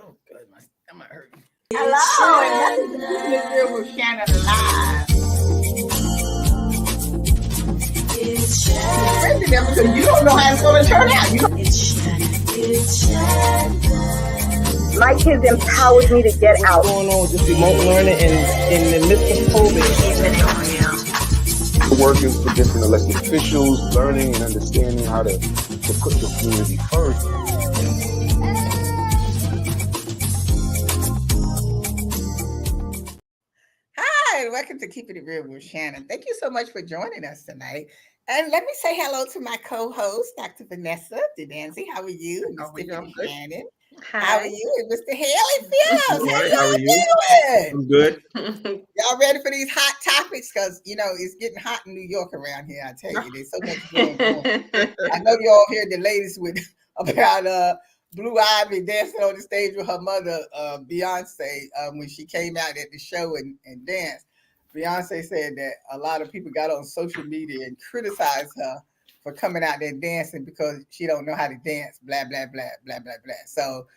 Oh, good. My stomach hurting. Hello, and welcome to Keep It Real with Shannon Live. It's Shannon. Because you don't know how it's going to turn out. It's Shannon. It's Shannon. My kids empowered me to get out. What's going on with this remote learning and in the midst of COVID? Working for different elected officials, learning and understanding how to put the community first. Hi, welcome to Keeping It Real with Shannon. Thank you so much for joining us tonight. And let me say hello to my co-host, Dr. Vanessa, Danzine. How are you? And Tiffani, Shannon. Hi. How are you? And Mr. Haile, Phillip. Right, how are you? Doing? I'm good. Y'all ready for these hot topics? Because, you know, it's getting hot in New York around here, I tell you. There's so much going on. I know you all heard the latest about Blue Ivy dancing on the stage with her mother, Beyonce, when she came out at the show and danced. Beyonce said that a lot of people got on social media and criticized her for coming out there dancing because she don't know how to dance, blah, blah, blah, blah, blah, blah. So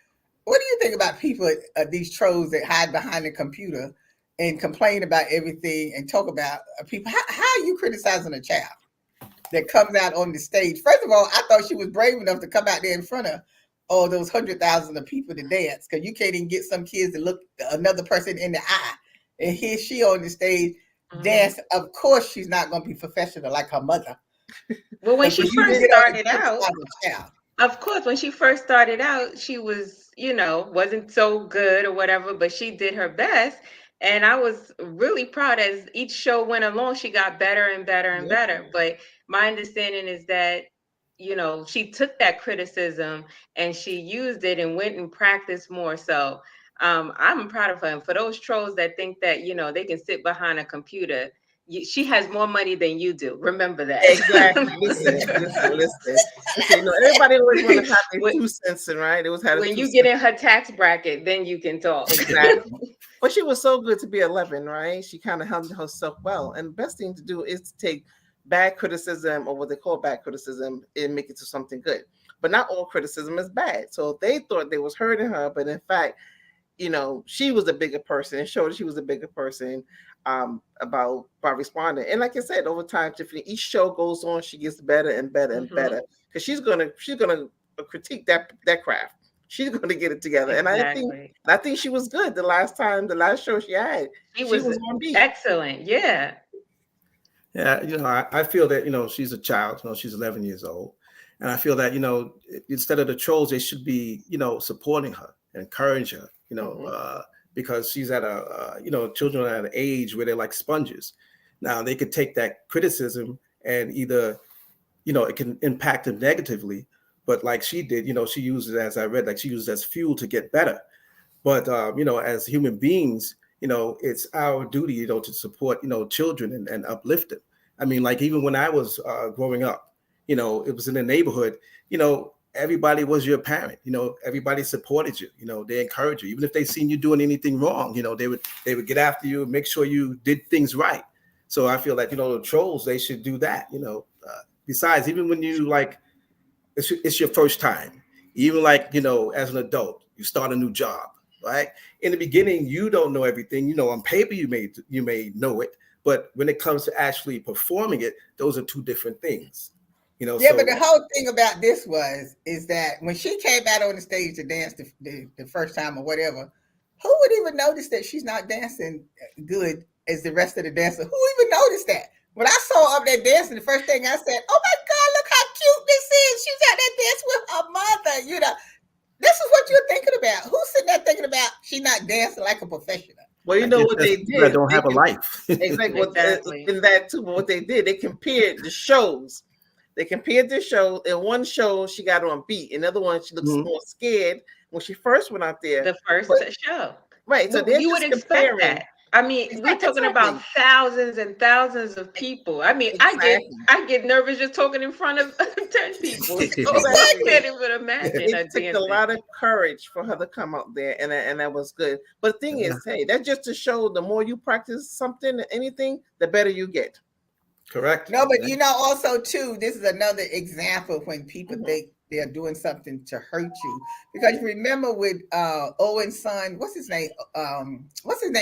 what do you think about people, these trolls that hide behind the computer and complain about everything and talk about people? How are you criticizing a child that comes out on the stage? First of all, I thought she was brave enough to come out there in front of all those 100,000 of people to dance, because you can't even get some kids to look another person in the eye. And here she on the stage dance. Of course, she's not going to be professional like her mother. Well, when she first started out, of course, when she first started out, she was, wasn't so good or whatever, but she did her best. And I was really proud. As each show went along, she got better and better and better. But my understanding is that, she took that criticism and she used it and went and practiced more. So I'm proud of her. And for those trolls that think that, they can sit behind a computer, she has more money than you do. Remember that. Exactly. Listen. Everybody always want to have their 2 cents in, right? It was when you get in her tax bracket, then you can talk. Exactly. But she was so good to be 11, right? She kind of handled herself well. And the best thing to do is to take bad criticism, or what they call bad criticism, and make it to something good. But not all criticism is bad. So they thought they was hurting her, but in fact, she was a bigger person, and showed she was a bigger person by responding. And like I said, over time, Tiffani, each show goes on, she gets better and better and better, because she's gonna critique that craft. She's gonna get it together. Exactly. And I think she was good the last show she had. She was on beat. Excellent. Yeah. Yeah, I feel that, she's a child, she's 11 years old. And I feel that, instead of the trolls, they should be, supporting her, encourage her, because she's at children are at an age where they're like sponges. Now they could take that criticism and either, it can impact them negatively, but like she did, she used it, as I read, like she used it as fuel to get better. But, as human beings, it's our duty, to support, children and uplift them. I mean, like even when I was growing up, it was in the neighborhood, everybody was your parent, everybody supported you, they encouraged you, even if they seen you doing anything wrong, they would get after you and make sure you did things right. So I feel like, the trolls, they should do that, besides, even when you like, it's your first time, even like, as an adult, you start a new job, right? In the beginning, you don't know everything, on paper, you may know it, but when it comes to actually performing it, those are two different things. But the whole thing about this is that when she came out on the stage to dance the first time or whatever, who would even notice that she's not dancing good as the rest of the dancers? Who even noticed that? When I saw her up there dancing, the first thing I said, oh my God, look how cute this is. She's out there dancing with her mother. This is what you're thinking about. Who's sitting there thinking about she not dancing like a professional? Well, what they did. I don't have a life. Exactly. In that too, but what they did, they compared the shows. They compared the show. In one show, she got on beat. In another one, she looks more scared when she first went out there. The first show. Right. So you would expect that. I mean, we're talking about thousands and thousands of people. I mean, I get nervous just talking in front of 10 people. I can't even imagine. It took a lot of courage for her to come out there, and that was good. But the thing is, hey, that's just to show the more you practice something, anything, the better you get. Correct. No, but also too, this is another example when people think they're doing something to hurt you. Because you remember with Owen's son, what's his name?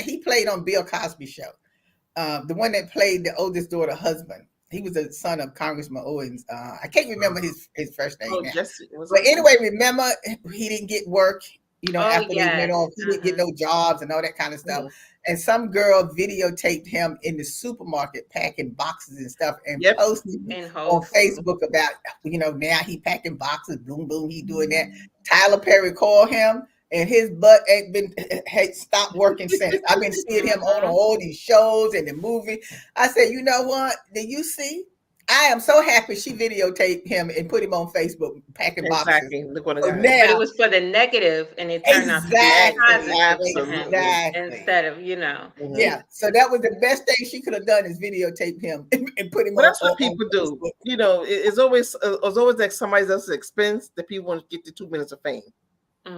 He played on Bill Cosby show. The one that played the oldest daughter husband. He was the son of Congressman Owens. I can't remember his first name now. But anyway, remember he didn't get work, after they went off. He didn't get no jobs and all that kind of stuff. And some girl videotaped him in the supermarket packing boxes and stuff and posted on Facebook about, now he packing boxes, boom, boom, he doing that. Tyler Perry called him. And his butt had stopped working since. I've been seeing him on all these shows and the movie. I said, you know what? Did you see? I am so happy she videotaped him and put him on Facebook packing boxes. Look what but it was for the negative, and it turned out to be positive. Instead of, Yeah. So that was the best thing she could have done is videotape him and put him on. That's what people do. It's always like somebody else's expense that people want to get the 2 minutes of fame.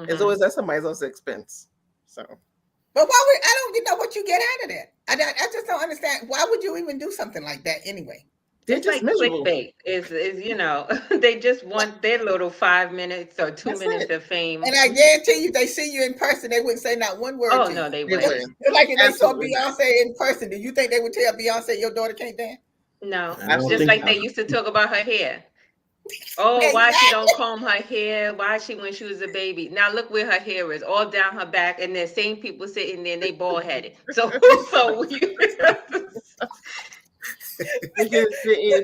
It's always at somebody else's expense. So, but I don't know what you get out of that. I just don't understand. Why would you even do something like that anyway? It's like clickbait. Is they just want their little 5 minutes or 2 minutes of fame. And I guarantee you, if they see you in person, they wouldn't say not one word. Oh no, they wouldn't. Like if they saw Beyonce in person, do you think they would tell Beyonce your daughter can't dance? No, just like they used to talk about her hair. Oh, why she don't comb her hair? Why she when she was a baby? Now look where her hair is, all down her back, and the same people sitting there and they bald headed. So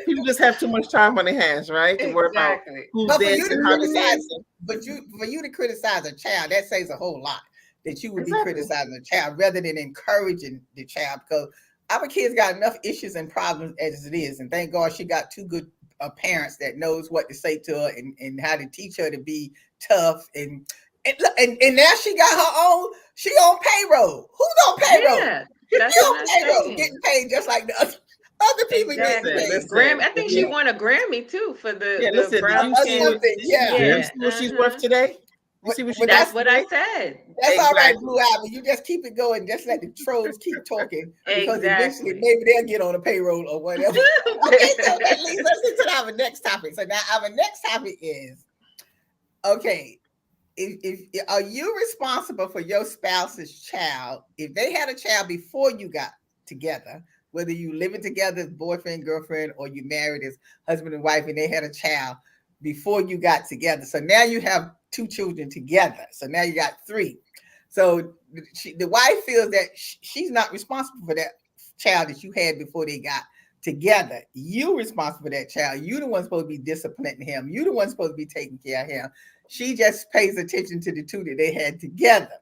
people just have too much time on their hands, right? To worry about who's dancing, how to dance. But for you to criticize a child, that says a whole lot. That you would be criticizing a child rather than encouraging the child, because our kids got enough issues and problems as it is, and thank God she got two good parents that knows what to say to her and how to teach her to be tough and now she got her own. She on payroll. Who's on payroll? Yeah, she on payroll, getting paid just like the other people getting paid. I think she won a Grammy too for the brown skin. Yeah. What she's worth today. That's what I said. That's all right, Blue Ivy. You just keep it going. Just let the trolls keep talking. Because eventually maybe they'll get on a payroll or whatever. Okay, so let's into our next topic. So now our next topic is, okay, if are you responsible for your spouse's child? If they had a child before you got together, whether you living together as boyfriend, girlfriend, or you married as husband and wife, and they had a child before you got together. So now you have 2 children together. So now you got 3. So the wife feels that she's not responsible for that child that you had before they got together. You responsible for that child. You the one supposed to be disciplining him. You the one supposed to be taking care of him. She just pays attention to the 2 that they had together.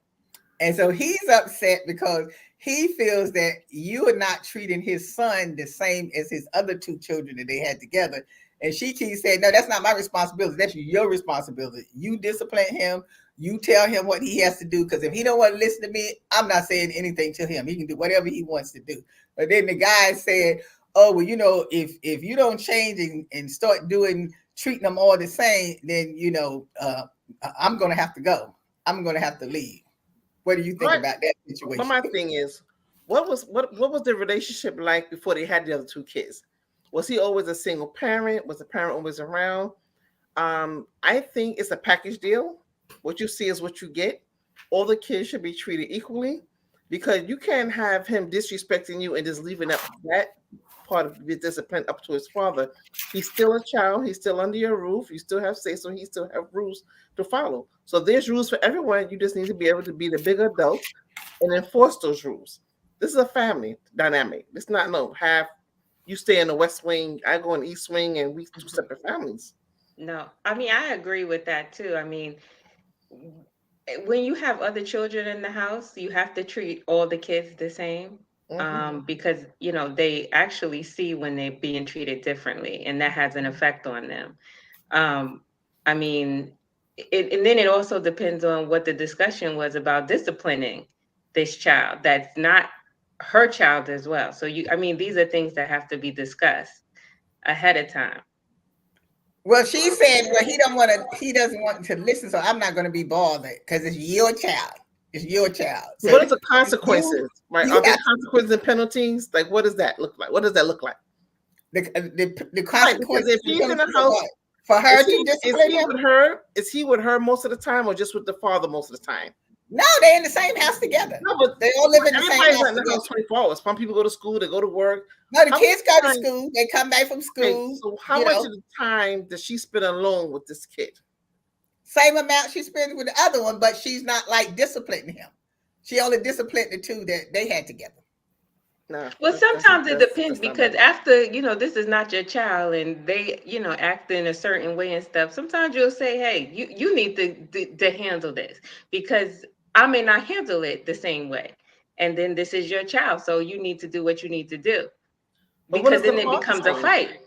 And so he's upset because he feels that you are not treating his son the same as his other 2 children that they had together. And she keeps saying, no, that's not my responsibility. That's your responsibility. You discipline him. You tell him what he has to do. Because if he don't want to listen to me, I'm not saying anything to him. He can do whatever he wants to do. But then the guy said, oh, well, if you don't change and start treating them all the same, then, I'm going to have to go. I'm going to have to leave. What do you think about that situation? Well, my thing is, what was the relationship like before they had the other 2 kids? Was he always a single parent? Was the parent always around? I think it's a package deal. What you see is what you get. All the kids should be treated equally, because you can't have him disrespecting you and just leaving up that part of the discipline up to his father. He's still a child. He's still under your roof. You still have say so. He still have rules to follow. So there's rules for everyone. You just need to be able to be the big adult and enforce those rules. This is a family dynamic. It's not have you stay in the West Wing, I go in the East Wing, and we 2 separate families. No, I mean, I agree with that too. I mean, when you have other children in the house, you have to treat all the kids the same, because, they actually see when they're being treated differently, and that has an effect on them. I mean, and then it also depends on what the discussion was about disciplining this child. That's not her child as well. So these are things that have to be discussed ahead of time. Well, she said, well, he doesn't want to listen, so I'm not going to be bothered because it's your child. It's your child. So what are the consequences? Right? Are there consequences and penalties? Like, what does that look like? What does that look like? The consequences. If he's in the house, For her to discipline him? Is he with her most of the time or just with the father most of the time? No, they're in the same house together. No, but they all live in the same house. Everybody's not in the house 24 hours. Some people go to school, they go to work. No, the kids go to school. They come back from school. Okay, so how much of the time does she spend alone with this kid? Same amount she spends with the other one, but she's not like disciplining him. She only disciplined the two that they had together. No, well, sometimes it depends because after, this is not your child and they, act in a certain way and stuff. Sometimes you'll say, hey, you need to handle this because I may not handle it the same way. And then this is your child. So you need to do what you need to do. Because then it becomes a fight.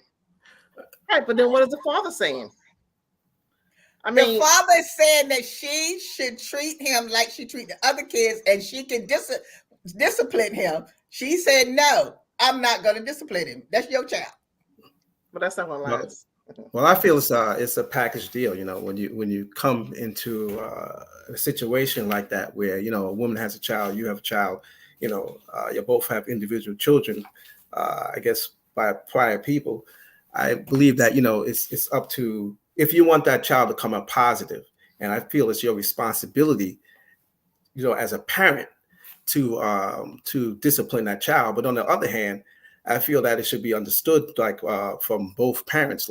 Right. But then what is the father saying? I mean, the father is saying that she should treat him like she treat the other kids and she can discipline him. She said, no, I'm not going to discipline him. That's your child. But that's not going to last. Well, I feel it's a package deal. When you come into a situation like that where a woman has a child, you have a child, you both have individual children. I guess by prior people, I believe that it's up to, if you want that child to come up positive, and I feel it's your responsibility, as a parent to discipline that child. But on the other hand, I feel that it should be understood from both parents,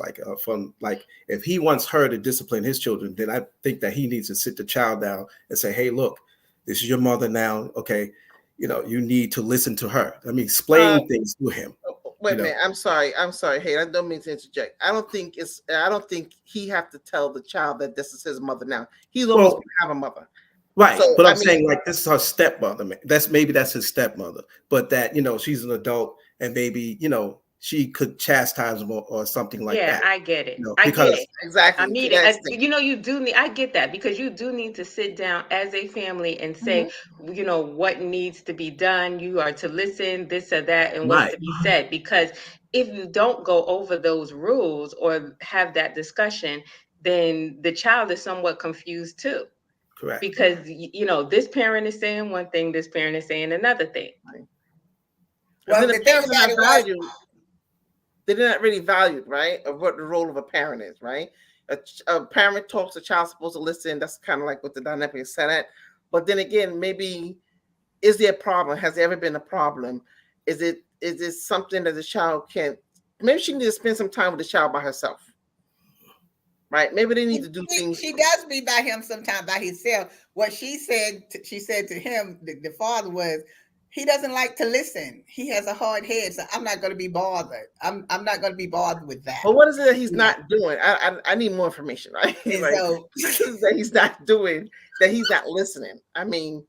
if he wants her to discipline his children, then I think that he needs to sit the child down and say, hey, look, this is your mother now. Okay. You need to listen to her. I mean, explain things to him. Wait a minute. I'm sorry. Hey, I don't mean to interject. I don't think he have to tell the child that this is his mother now. He's always going to have a mother. Right. So, but I'm saying this is her stepmother. That's his stepmother, but that, she's an adult and maybe, she could chastise him or something like that. Yeah, I get it. I get it. Exactly. I mean, you do need, I get that because you do need to sit down as a family and say, what needs to be done. You are to listen, this or that, and what's to be said. Because if you don't go over those rules or have that discussion, then the child is somewhat confused too. Correct. Because, this parent is saying one thing, this parent is saying another thing. Right. Well, they're not really valued, right? Of what the role of a parent is, right? A parent talks, a child's supposed to listen. That's kind of like what the dynamic is set at. But then again, maybe, is there a problem? Has there ever been a problem? Is it something that the child can't, maybe she needs to spend some time with the child by herself. Right? Maybe they need to do things. She does be by him sometimes by himself. What she said to him, the father, was, he doesn't like to listen. He has a hard head, so I'm not going to be bothered. I'm not going to be bothered with that. Well, what is it that he's not doing? I need more information, right? So that he's not doing, that he's not listening. I mean,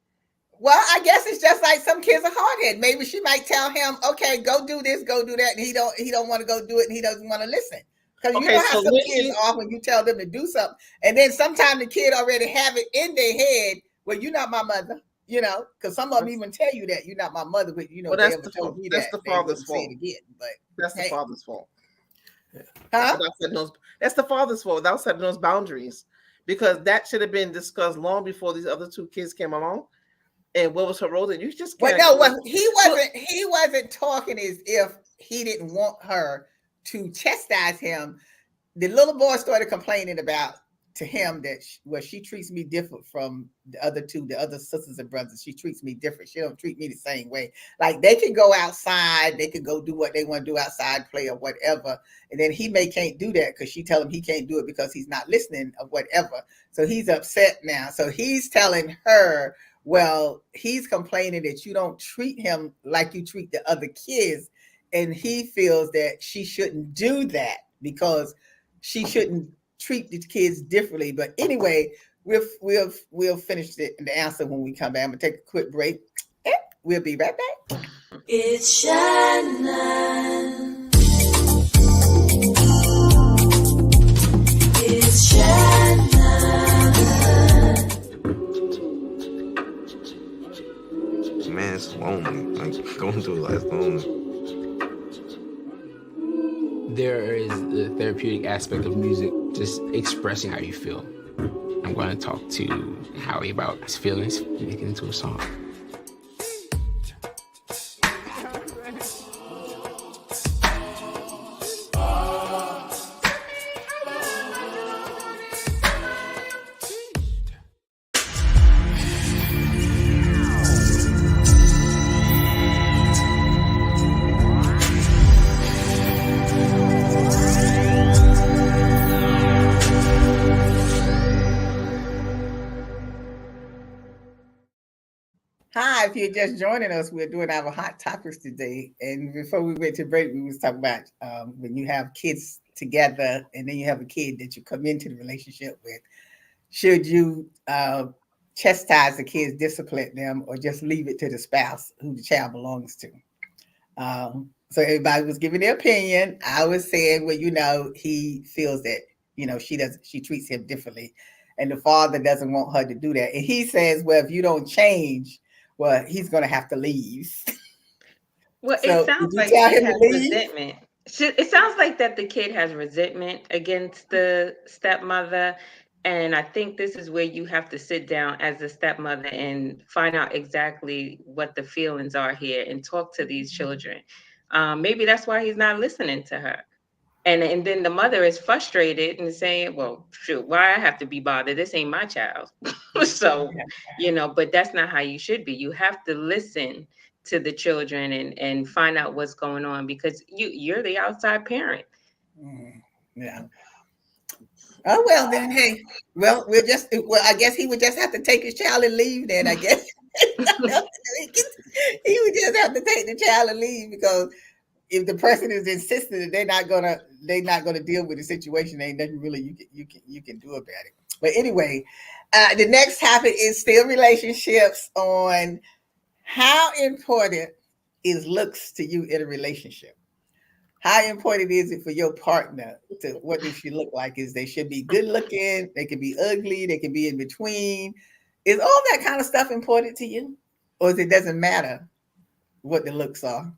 well, I guess it's just like some kids are hard head. Maybe she might tell him, okay, go do this, go do that, and he don't want to go do it, and he doesn't want to listen. Because you know how some kids are when you tell them to do something, and then sometimes the kid already have it in their head, well, you're not my mother. Because some of them even tell you that you're not my mother, but well, that's the fault. That's the father's fault. But that's the father's fault. Huh? That's the father's fault without setting those boundaries, because that should have been discussed long before these other two kids came along. And what was her role? And you just can't. But no, he wasn't talking as if he didn't want her to chastise him. The little boy started complaining about to him that she treats me different from the other sisters and brothers. She treats me different. She don't treat me the same way. Like, they can go outside, they can go do what they want to do outside, play or whatever. And then he can't do that because she tell him he can't do it because he's not listening or whatever. So he's upset now. So he's telling her, well, he's complaining that you don't treat him like you treat the other kids. And he feels that she shouldn't do that because she shouldn't treat the kids differently. But anyway, we'll finish the answer when we come back. I'm gonna take a quick break. We'll be right back. It's Shannon. It's Shannon. Man, it's lonely. Like, going through life lonely. There is the therapeutic aspect of music, just expressing how you feel. I'm going to talk to Haile about his feelings, make it into a song. Hi, if you're just joining us, we're doing our hot topics today. And before we went to break, we was talking about when you have kids together and then you have a kid that you come into the relationship with. Should you chastise the kids, discipline them, or just leave it to the spouse who the child belongs to? So everybody was giving their opinion. I was saying, well, he feels that, she treats him differently. And the father doesn't want her to do that. And he says, well, if you don't change, well, he's going to have to leave. Well, So it sounds did you like tell she him to has leave? resentment. It sounds like that the kid has resentment against the stepmother. And I think this is where you have to sit down as a stepmother and find out exactly what the feelings are here and talk to these children. Maybe that's why he's not listening to her. And then the mother is frustrated and saying, well, shoot, why I have to be bothered? This ain't my child. So, but that's not how you should be. You have to listen to the children and find out what's going on, because you're the outside parent. Yeah. Oh, well then, hey, well, I guess he would just have to take his child and leave then, I guess. He would just have to take the child and leave, because if the person is insistent that they're not gonna deal with the situation, ain't nothing really you can do about it. But anyway, the next topic is still relationships, on how important is looks to you in a relationship. How important is it for your partner to, what does she look like? Is they should be good looking, they can be ugly, they can be in between. Is all that kind of stuff important to you? Or is it doesn't matter what the looks are?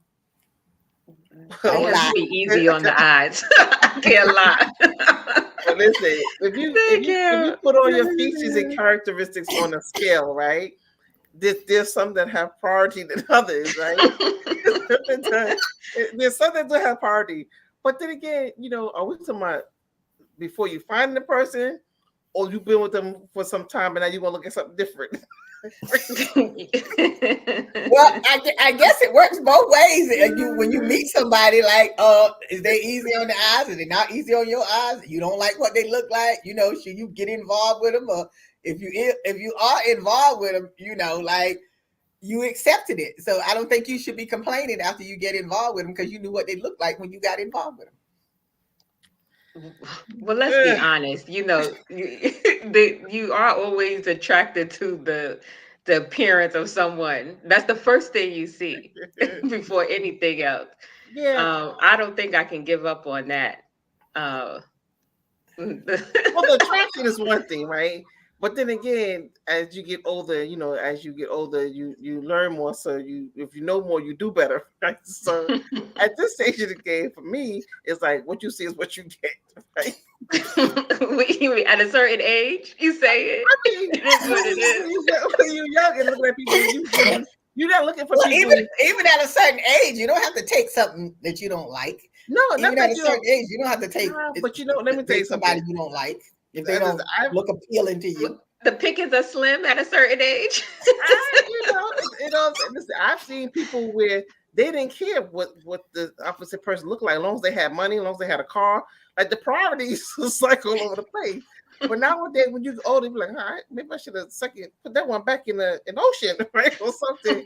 I have to be easy on the eyes. I can't lie. But listen, if you put all your features and characteristics on a scale, right? There's some that have priority than others, right? There's some that don't have priority. But then again, are we talking about before you find the person, or you've been with them for some time and now you want to look at something different? Well, I guess it works both ways. When you meet somebody, like, is they easy on the eyes? Are they not easy on your eyes? You don't like what they look like? Should you get involved with them? Or if you are involved with them, like, you accepted it. So I don't think you should be complaining after you get involved with them, because you knew what they looked like when you got involved with them. Well, let's be honest. You are always attracted to the appearance of someone. That's the first thing you see before anything else. Yeah. I don't think I can give up on that. Well, the attraction is one thing, right? But then again, as you get older, you learn more. So if you know more, you do better, right? So at this stage of the game, for me, it's like what you see is what you get, right? At a certain age, you say it. I mean, it is what it is. When you're young and looking at people, you're not looking for people. Even at a certain age, you don't have to take something that you don't like. No, even at a certain age, you don't have to take. But let me tell you somebody you don't like, if they don't look appealing to you. The pickings are slim at a certain age. Listen, I've seen people where they didn't care what the opposite person looked like, as long as they had money, as long as they had a car. Like, the priorities was like all over the place. But nowadays, when you get older, you're like, all right, maybe I should have put that one back in the ocean, right, or something.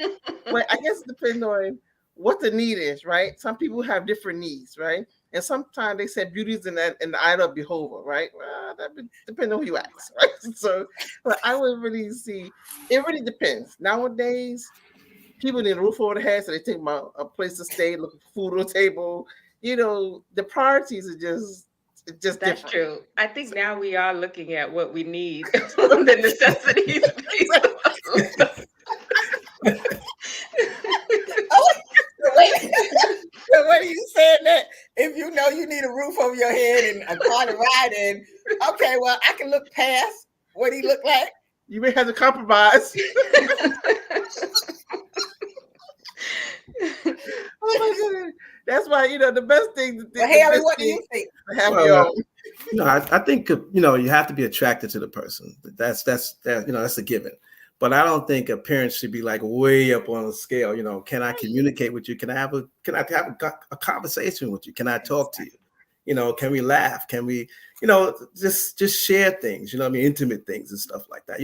But I guess it depends on what the need is, right? Some people have different needs, right? And sometimes they say beauty is in the eye of the beholder, right? Well, that depends on who you ask, right? So, but I would really see, it really depends. Nowadays, people need a roof over their head, so they think about a place to stay, look for food on the table. The priorities are just that's different. True. I think now we are looking at what we need, the necessities. The way you said that, if you know you need a roof over your head and a car to ride in, okay, well, I can look past what he looked like. You may have to compromise. Oh my goodness. That's why, the best thing. Haile, what do you think? I think, you have to be attracted to the person. That's a given. But I don't think a parent should be like way up on the scale. Can I communicate with you? Can I have a conversation with you? Can I talk to you? Can we laugh? Can we, just share things, intimate things and stuff like that.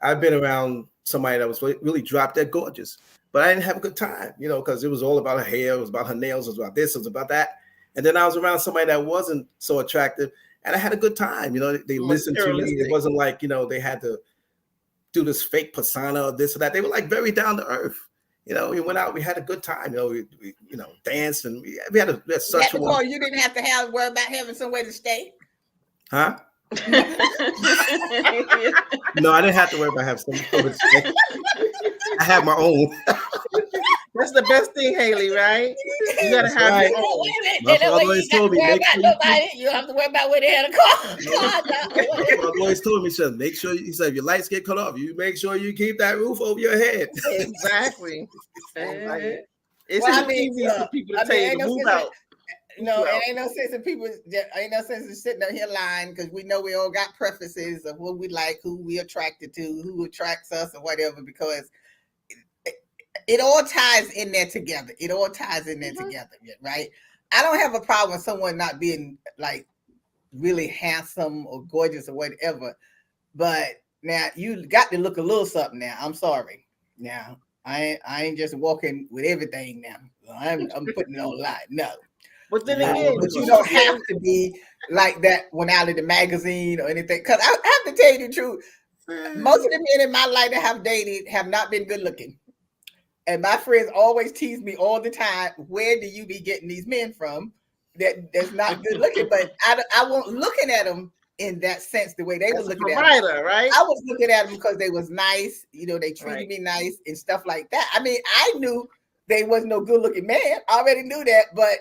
I've been around somebody that was really drop dead gorgeous, but I didn't have a good time, you know, because it was all about her hair, it was about her nails, it was about this, it was about that. And then I was around somebody that wasn't so attractive, and I had a good time. You know, they listened to me. It wasn't like, you know, they had to do this fake persona or this or that. They were like very down to earth. You know, we went out, we had a good time. You know, we you know, danced, and we had such a because you didn't have to worry about having somewhere to stay. Huh? No, I didn't have to worry about having somewhere to stay. I had my own. That's the best thing, Haile, right? You gotta have your own. My father always told me, you don't have to worry about where they had a car. My father always told me, son, make sure, he said, if your lights get cut off, you make sure you keep that roof over your head. Exactly. It's easy for people to tell you to move out. No, it ain't no sense in people. Ain't no sense in sitting up here lying, because we know we all got preferences of what we like, who we attracted to, who attracts us, or whatever. Because it all ties in there together. It all ties in there together, right? I don't have a problem with someone not being like really handsome or gorgeous or whatever, but now you got to look a little something. Now, I'm sorry. Now, I ain't just walking with everything. Now, I'm putting it on a lot. No. But then again, but you don't have to be like that when out of the magazine or anything. Because I have to tell you the truth, most of the men in my life that have dated have not been good looking. And my friends always tease me all the time, where do you be getting these men from that's not good looking? But I wasn't looking at them in that sense, the way they were looking at them. Right? I was looking at them because they was nice. You know, they treated me nice and stuff like that. I mean, I knew they wasn't no good looking man. I already knew that, but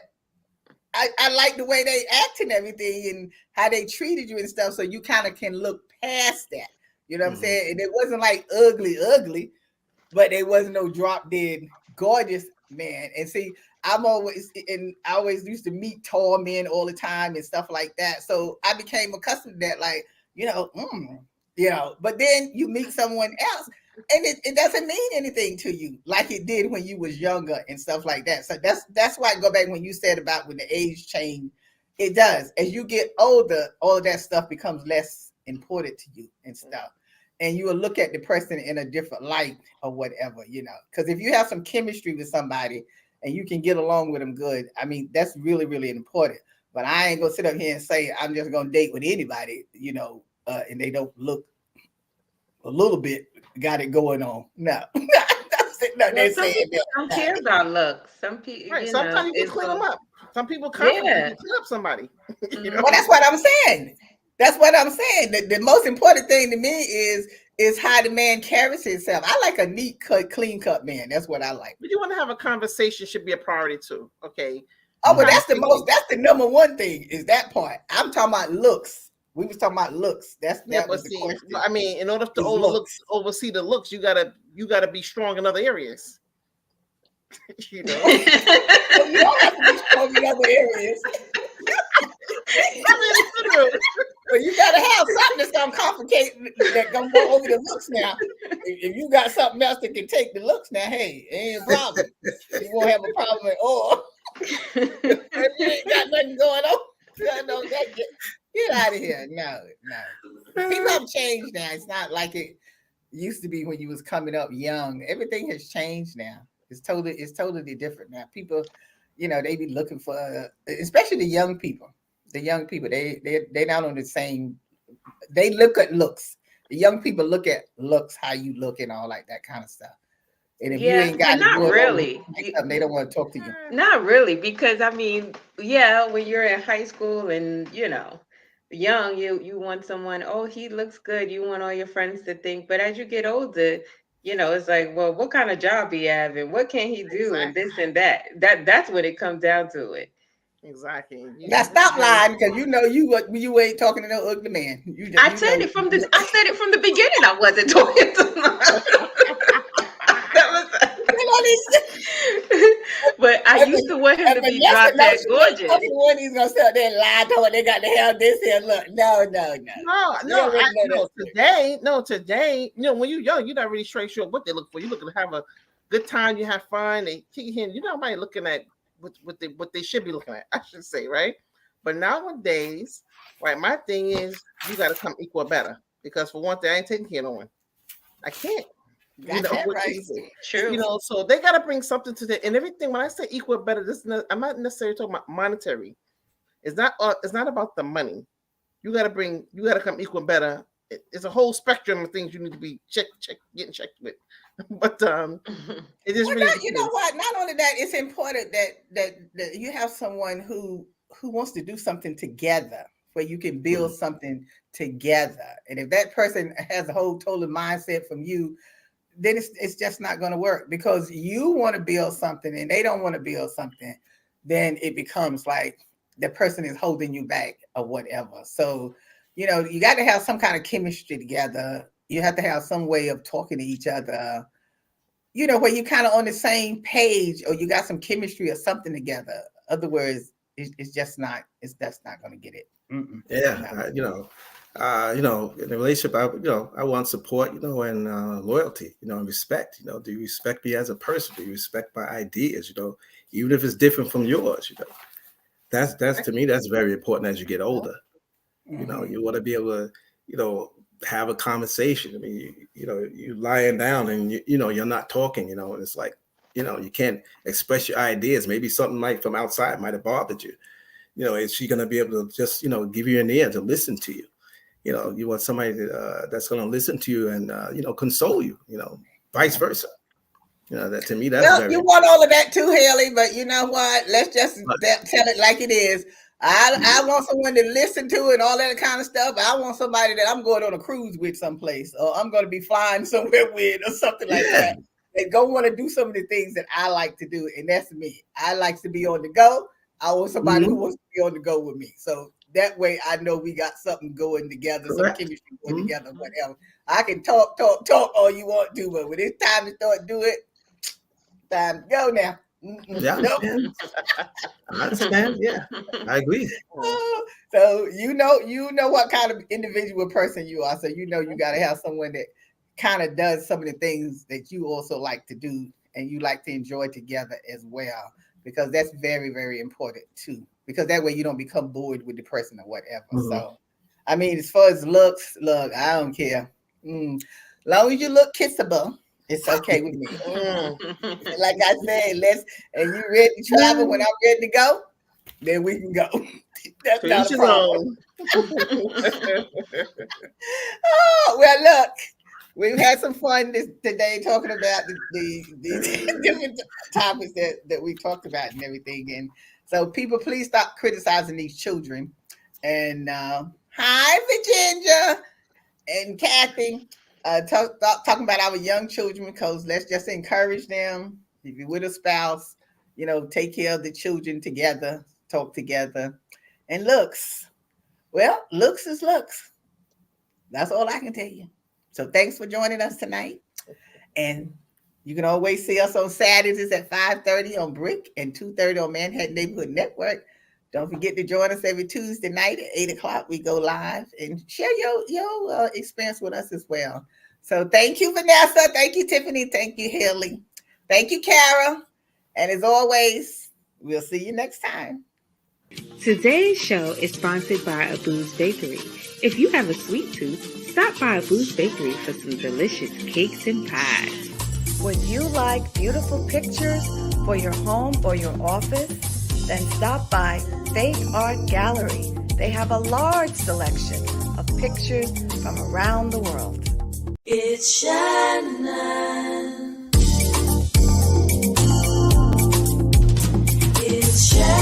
I like the way they act and everything and how they treated you and stuff. So you kind of can look past that. You know what I'm saying? And it wasn't like ugly, but they wasn't no drop dead gorgeous man. And see, I always used to meet tall men all the time and stuff like that. So I became accustomed to that, like, you know, but then you meet someone else and it doesn't mean anything to you like it did when you was younger and stuff like that. So that's why I go back when you said about when the age change, it does. As you get older, all of that stuff becomes less important to you and stuff. And you will look at the person in a different light or whatever, you know, because if you have some chemistry with somebody and you can get along with them good, I mean, that's really, really important. But I ain't gonna sit up here and say I'm just gonna date with anybody, you know, and they don't look a little bit got it going on. No. Well, some people don't care about looks. Some people, right. Sometimes you can clean them up. Some people clean up somebody. You know? Well, that's what I'm saying. That's what I'm saying. The most important thing to me is how the man carries himself. I like a neat cut, clean cut man. That's what I like. But you want to have a conversation should be a priority too. Okay. Oh, but that's the number one thing is that part. I'm talking about looks. We was talking about looks. That was the question. I mean, in order to oversee the looks, you gotta be strong in other areas. You know, you don't have to be strong in other areas. But you gotta have something that's gonna complicate, that gonna go over the looks now. If you got something else that can take the looks now, hey, ain't a problem. You won't have a problem at all. If you ain't got nothing going on, get out of here. No. People have changed now. It's not like it used to be when you was coming up young. Everything has changed now. It's totally different now. People, you know, they be looking for, especially the young people. The young people, they're not on the same. They look at looks. The young people look at looks, how you look, and all like that kind of stuff. And if you ain't got not really, they don't want to talk to you. Not really, because I mean, when you're in high school and you know, young, you want someone. Oh, he looks good. You want all your friends to think. But as you get older, you know, it's like, well, what kind of job he have and what can he do and this and that. That's when it comes down to it. Exactly. Now stop lying, because you know you ain't talking to no ugly man. I said it from the beginning. I wasn't talking to but I used to want him to be drop that gorgeous. The one he's gonna sit up there and lie to what they got to have this here. Look, no. Today, you know, when you're young, you're not really straight sure what they look for. You're looking to have a good time. You have fun. They kick you in. You're not really looking at what they should be looking at, I should say, right? But nowadays, right, my thing is you got to come equal or better, because for one thing, I ain't taking care of no one. I can't. Got that right. True. So they got to bring something to the and everything. When I say equal and better, I'm not necessarily talking about monetary. It's not about the money. You got to come equal and better. It's a whole spectrum of things you need to be getting checked with. But it is really you know what? Not only that, it's important that you have someone who wants to do something together, where you can build something together. And if that person has a whole total mindset from you, then it's just not going to work, because you want to build something and they don't want to build something. Then it becomes like the person is holding you back or whatever. So, you got to have some kind of chemistry together. You have to have some way of talking to each other, where you kind of on the same page, or you got some chemistry or something together. Other words, it's just not going to get it. Yeah. In a relationship, I want support, and loyalty, and respect. Do you respect me as a person? Do you respect my ideas? Even if it's different from yours, that's to me, that's very important as you get older. You want to be able to, have a conversation. I mean, you lying down and you're not talking, and it's like, you can't express your ideas. Maybe something from outside might have bothered you. Is she going to be able to just, give you an ear to listen to you? You want somebody that's going to listen to you and, console you, vice versa. That to me, that's very you want all of that too, Haile, but you know what? Let's just tell it like it is. I want someone to listen to it and all that kind of stuff. I want somebody that I'm going on a cruise with someplace, or I'm going to be flying somewhere with, or something like that. They go want to do some of the things that I like to do, and that's me. I like to be on the go. I want somebody who wants to be on the go with me. So that way I know we got something going together, some chemistry going together, whatever. I can talk all you want to, but when it's time to start do it, time to go now. Yeah, I understand. Yeah, I agree. So you know what kind of individual person you are. So you got to have someone that kind of does some of the things that you also like to do and you like to enjoy together as well, because that's very, very important too. Because that way you don't become bored with the person or whatever. So, I mean, as far as looks, look, I don't care. Long as you look kissable, it's okay with me. Like I said, and you ready to travel when I'm ready to go, then we can go. That's not a problem. Oh, well, look, we've had some fun today talking about the different topics that we talked about and everything. And so people, please stop criticizing these children. And hi, Virginia and Kathy. Talking about our young children, because let's just encourage them. If you're with a spouse, take care of the children together, talk together. And looks is looks. That's all I can tell you. So thanks for joining us tonight. And you can always see us on Saturdays at 5:30 on Brick and 2:30 on Manhattan Neighborhood Network. Don't forget to join us every Tuesday night at 8 o'clock. We go live and share your experience with us as well. So thank you, Vanessa. Thank you, Tiffani. Thank you, Haile. Thank you, Kara. And as always, we'll see you next time. Today's show is sponsored by Abu's Bakery. If you have a sweet tooth, stop by Abu's Bakery for some delicious cakes and pies. Would you like beautiful pictures for your home or your office? Then stop by Faith Art Gallery. They have a large selection of pictures from around the world. It's Shannon. It's Shannon.